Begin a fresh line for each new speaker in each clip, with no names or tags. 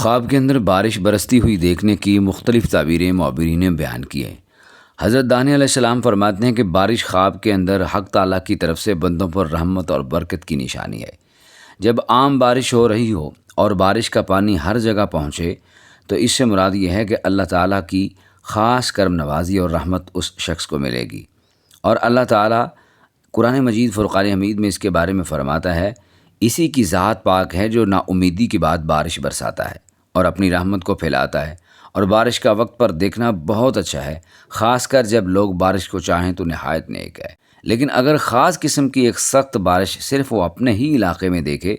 خواب کے اندر بارش برستی ہوئی دیکھنے کی مختلف تعبیریں معبرین نے بیان کی ہیں۔ حضرت دانی علیہ السلام فرماتے ہیں کہ بارش خواب کے اندر حق تعالیٰ کی طرف سے بندوں پر رحمت اور برکت کی نشانی ہے۔ جب عام بارش ہو رہی ہو اور بارش کا پانی ہر جگہ پہنچے تو اس سے مراد یہ ہے کہ اللہ تعالیٰ کی خاص کرم نوازی اور رحمت اس شخص کو ملے گی۔ اور اللہ تعالیٰ قرآن مجید فرقان حمید میں اس کے بارے میں فرماتا ہے، اسی کی ذات پاک ہے جو نا امیدی کے بعد بارش برساتا ہے اور اپنی رحمت کو پھیلاتا ہے، اور بارش کا وقت پر دیکھنا بہت اچھا ہے، خاص کر جب لوگ بارش کو چاہیں تو نہایت نیک ہے۔ لیکن اگر خاص قسم کی ایک سخت بارش صرف وہ اپنے ہی علاقے میں دیکھے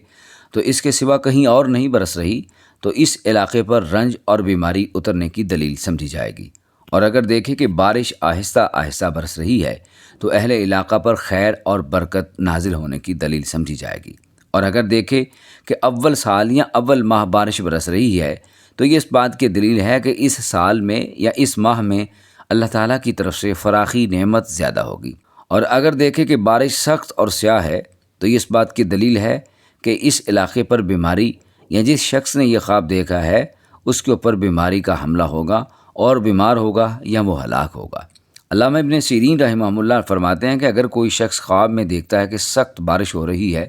تو اس کے سوا کہیں اور نہیں برس رہی تو اس علاقے پر رنج اور بیماری اترنے کی دلیل سمجھی جائے گی، اور اگر دیکھے کہ بارش آہستہ آہستہ برس رہی ہے تو اہل علاقہ پر خیر اور برکت نازل ہونے کی دلیل سمجھی جائے گی، اور اگر دیکھے کہ اول سال یا اول ماہ بارش برس رہی ہے تو یہ اس بات کی دلیل ہے کہ اس سال میں یا اس ماہ میں اللہ تعالیٰ کی طرف سے فراخی نعمت زیادہ ہوگی، اور اگر دیکھے کہ بارش سخت اور سیاہ ہے تو یہ اس بات کی دلیل ہے کہ اس علاقے پر بیماری یا جس شخص نے یہ خواب دیکھا ہے اس کے اوپر بیماری کا حملہ ہوگا اور بیمار ہوگا یا وہ ہلاک ہوگا۔ علامہ ابن سیرین رحمہ اللہ فرماتے ہیں کہ اگر کوئی شخص خواب میں دیکھتا ہے کہ سخت بارش ہو رہی ہے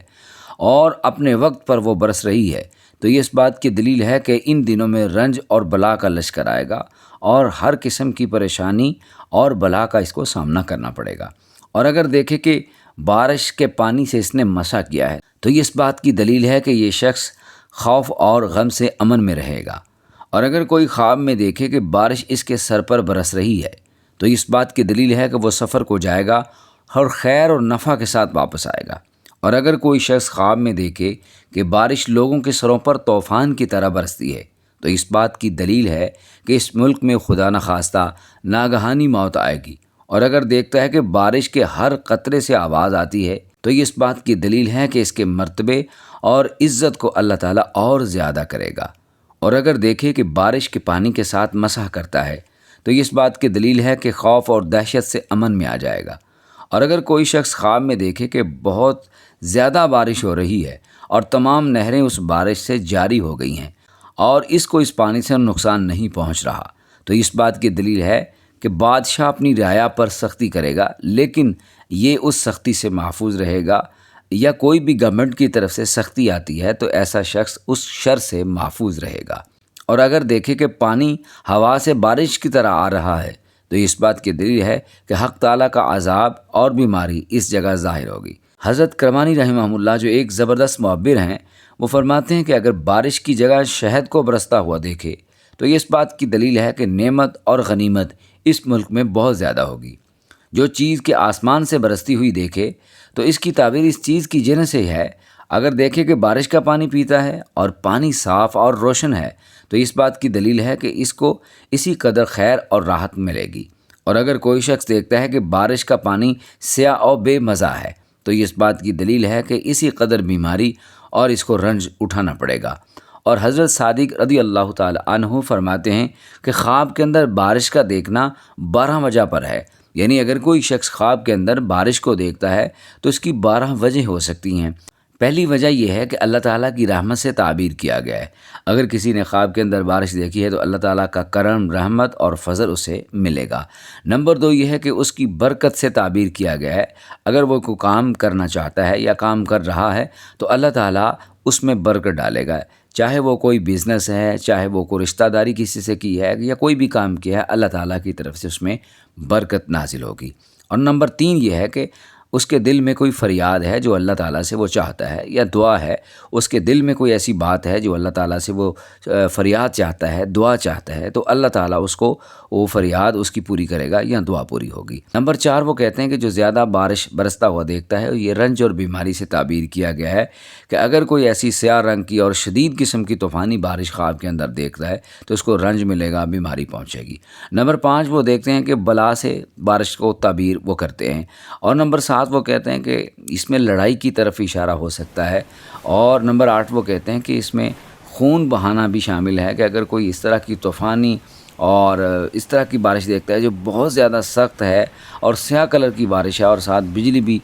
اور اپنے وقت پر وہ برس رہی ہے تو یہ اس بات کی دلیل ہے کہ ان دنوں میں رنج اور بلا کا لشکر آئے گا اور ہر قسم کی پریشانی اور بلا کا اس کو سامنا کرنا پڑے گا، اور اگر دیکھے کہ بارش کے پانی سے اس نے مسح کیا ہے تو یہ اس بات کی دلیل ہے کہ یہ شخص خوف اور غم سے امن میں رہے گا، اور اگر کوئی خواب میں دیکھے کہ بارش اس کے سر پر برس رہی ہے تو اس بات کی دلیل ہے کہ وہ سفر کو جائے گا اور خیر اور نفع کے ساتھ واپس آئے گا، اور اگر کوئی شخص خواب میں دیکھے کہ بارش لوگوں کے سروں پر طوفان کی طرح برستی ہے تو اس بات کی دلیل ہے کہ اس ملک میں خدا نخواستہ ناگہانی موت آئے گی، اور اگر دیکھتا ہے کہ بارش کے ہر قطرے سے آواز آتی ہے تو یہ اس بات کی دلیل ہے کہ اس کے مرتبے اور عزت کو اللہ تعالیٰ اور زیادہ کرے گا، اور اگر دیکھے کہ بارش کے پانی کے ساتھ مسح کرتا ہے تو یہ اس بات کی دلیل ہے کہ خوف اور دہشت سے امن میں آ جائے گا، اور اگر کوئی شخص خواب میں دیکھے کہ بہت زیادہ بارش ہو رہی ہے اور تمام نہریں اس بارش سے جاری ہو گئی ہیں اور اس کو اس پانی سے نقصان نہیں پہنچ رہا تو اس بات کی دلیل ہے کہ بادشاہ اپنی رعایا پر سختی کرے گا لیکن یہ اس سختی سے محفوظ رہے گا، یا کوئی بھی گورنمنٹ کی طرف سے سختی آتی ہے تو ایسا شخص اس شر سے محفوظ رہے گا، اور اگر دیکھے کہ پانی ہوا سے بارش کی طرح آ رہا ہے تو اس بات کی دلیل ہے کہ حق تعالیٰ کا عذاب اور بیماری اس جگہ ظاہر ہوگی۔ حضرت کرمانی رحمہ اللہ جو ایک زبردست معبر ہیں، وہ فرماتے ہیں کہ اگر بارش کی جگہ شہد کو برستا ہوا دیکھے تو یہ اس بات کی دلیل ہے کہ نعمت اور غنیمت اس ملک میں بہت زیادہ ہوگی۔ جو چیز کے آسمان سے برستی ہوئی دیکھے تو اس کی تعبیر اس چیز کی جن سے ہے، اگر دیکھے کہ بارش کا پانی پیتا ہے اور پانی صاف اور روشن ہے تو اس بات کی دلیل ہے کہ اس کو اسی قدر خیر اور راحت ملے گی، اور اگر کوئی شخص دیکھتا ہے کہ بارش کا پانی سیاہ اور بے مزہ ہے تو یہ اس بات کی دلیل ہے کہ اسی قدر بیماری اور اس کو رنج اٹھانا پڑے گا۔ اور حضرت صادق رضی اللہ تعالی عنہ فرماتے ہیں کہ خواب کے اندر بارش کا دیکھنا 12 وجہ پر ہے، یعنی اگر کوئی شخص خواب کے اندر بارش کو دیکھتا ہے تو اس کی 12 وجہ ہو سکتی ہیں۔ پہلی وجہ یہ ہے کہ اللہ تعالیٰ کی رحمت سے تعبیر کیا گیا ہے، اگر کسی نے خواب کے اندر بارش دیکھی ہے تو اللہ تعالیٰ کا کرم، رحمت اور فضل اسے ملے گا۔ نمبر 2 یہ ہے کہ اس کی برکت سے تعبیر کیا گیا ہے، اگر وہ کوئی کام کرنا چاہتا ہے یا کام کر رہا ہے تو اللہ تعالیٰ اس میں برکت ڈالے گا، چاہے وہ کوئی بزنس ہے، چاہے وہ کوئی رشتہ داری کسی سے کی ہے یا کوئی بھی کام کیا ہے، اللہ تعالیٰ کی طرف سے اس میں برکت نازل ہوگی۔ اور نمبر 3 یہ ہے کہ اس کے دل میں کوئی فریاد ہے جو اللہ تعالیٰ سے وہ چاہتا ہے، یا دعا ہے، اس کے دل میں کوئی ایسی بات ہے جو اللہ تعالیٰ سے وہ فریاد چاہتا ہے، دعا چاہتا ہے، تو اللہ تعالیٰ اس کو وہ فریاد اس کی پوری کرے گا یا دعا پوری ہوگی۔ نمبر 4 وہ کہتے ہیں کہ جو زیادہ بارش برستا ہوا دیکھتا ہے یہ رنج اور بیماری سے تعبیر کیا گیا ہے کہ اگر کوئی ایسی سیاہ رنگ کی اور شدید قسم کی طوفانی بارش خواب کے اندر دیکھتا ہے تو اس کو رنج ملے گا، بیماری پہنچے گی۔ نمبر 5 وہ دیکھتے ہیں کہ بلا سے بارش کو تعبیر وہ کرتے ہیں، اور نمبر 7 وہ کہتے ہیں کہ اس میں لڑائی کی طرف اشارہ ہو سکتا ہے، اور نمبر 8 وہ کہتے ہیں کہ اس میں خون بہانا بھی شامل ہے، کہ اگر کوئی اس طرح کی طوفانی اور اس طرح کی بارش دیکھتا ہے جو بہت زیادہ سخت ہے اور سیاہ کلر کی بارش ہے اور ساتھ بجلی بھی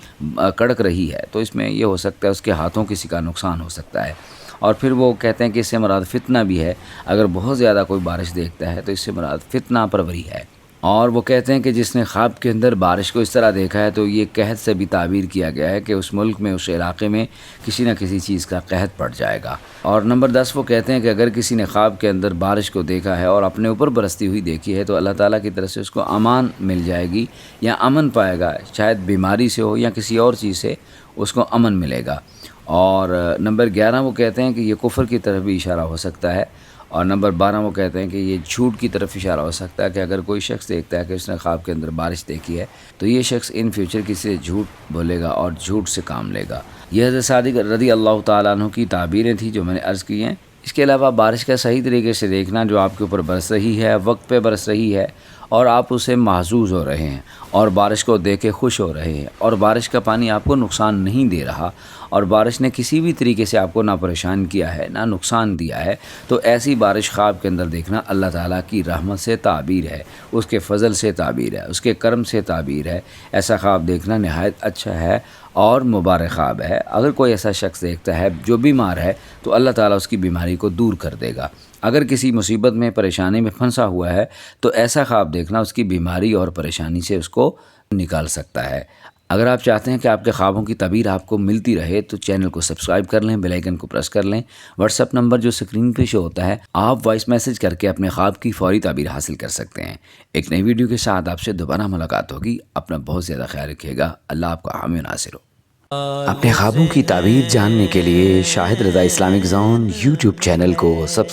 کڑک رہی ہے تو اس میں یہ ہو سکتا ہے اس کے ہاتھوں کسی کا نقصان ہو سکتا ہے۔ اور پھر وہ کہتے ہیں کہ اس سے مراد فتنہ بھی ہے، اگر بہت زیادہ کوئی بارش دیکھتا ہے تو اس سے مراد فتنہ پروری ہے۔ اور وہ کہتے ہیں کہ جس نے خواب کے اندر بارش کو اس طرح دیکھا ہے تو یہ قحط سے بھی تعبیر کیا گیا ہے کہ اس ملک میں، اس علاقے میں کسی نہ کسی چیز کا قحط پڑ جائے گا۔ اور نمبر 10 وہ کہتے ہیں کہ اگر کسی نے خواب کے اندر بارش کو دیکھا ہے اور اپنے اوپر برستی ہوئی دیکھی ہے تو اللہ تعالیٰ کی طرف سے اس کو امان مل جائے گی یا امن پائے گا، شاید بیماری سے ہو یا کسی اور چیز سے اس کو امن ملے گا۔ اور نمبر 11 وہ کہتے ہیں کہ یہ کفر کی طرف بھی اشارہ ہو سکتا ہے۔ اور نمبر 12 وہ کہتے ہیں کہ یہ جھوٹ کی طرف اشارہ ہو سکتا ہے کہ اگر کوئی شخص دیکھتا ہے کہ اس نے خواب کے اندر بارش دیکھی ہے تو یہ شخص ان فیوچر کسی سے جھوٹ بولے گا اور جھوٹ سے کام لے گا۔ یہ حضرت صادق رضی اللہ تعالیٰ عنہ کی تعبیریں تھیں جو میں نے عرض کی ہیں۔ اس کے علاوہ بارش کا صحیح طریقے سے دیکھنا جو آپ کے اوپر برس رہی ہے، وقت پہ برس رہی ہے اور آپ اسے محظوظ ہو رہے ہیں اور بارش کو دیکھ کے خوش ہو رہے ہیں اور بارش کا پانی آپ کو نقصان نہیں دے رہا اور بارش نے کسی بھی طریقے سے آپ کو نہ پریشان کیا ہے نہ نقصان دیا ہے، تو ایسی بارش خواب کے اندر دیکھنا اللہ تعالیٰ کی رحمت سے تعبیر ہے، اس کے فضل سے تعبیر ہے، اس کے کرم سے تعبیر ہے۔ ایسا خواب دیکھنا نہایت اچھا ہے اور مبارک خواب ہے۔ اگر کوئی ایسا شخص دیکھتا ہے جو بیمار ہے تو اللہ تعالیٰ اس کی بیماری کو دور کر دے گا۔ اگر کسی مصیبت میں، پریشانی میں پھنسا ہوا ہے تو ایسا خواب دیکھنا اس کی بیماری اور پریشانی سے اس کو نکال سکتا ہے۔ اگر آپ چاہتے ہیں کہ آپ کے خوابوں کی تعبیر آپ کو ملتی رہے تو چینل کو سبسکرائب کر لیں، بیل آئیکن کو پریس کر لیں۔ واٹس ایپ نمبر جو اسکرین پہ شو ہوتا ہے، آپ وائس میسج کر کے اپنے خواب کی فوری تعبیر حاصل کر سکتے ہیں۔ ایک نئی ویڈیو کے ساتھ آپ سے دوبارہ ملاقات ہوگی۔ اپنا بہت زیادہ خیال رکھیے گا۔ اللہ آپ کا حامی و ناصر ہو۔
اپنے خوابوں کی تعبیر جاننے کے لیے شاہد رضا اسلامک زون یوٹیوب چینل کو سبسکرائب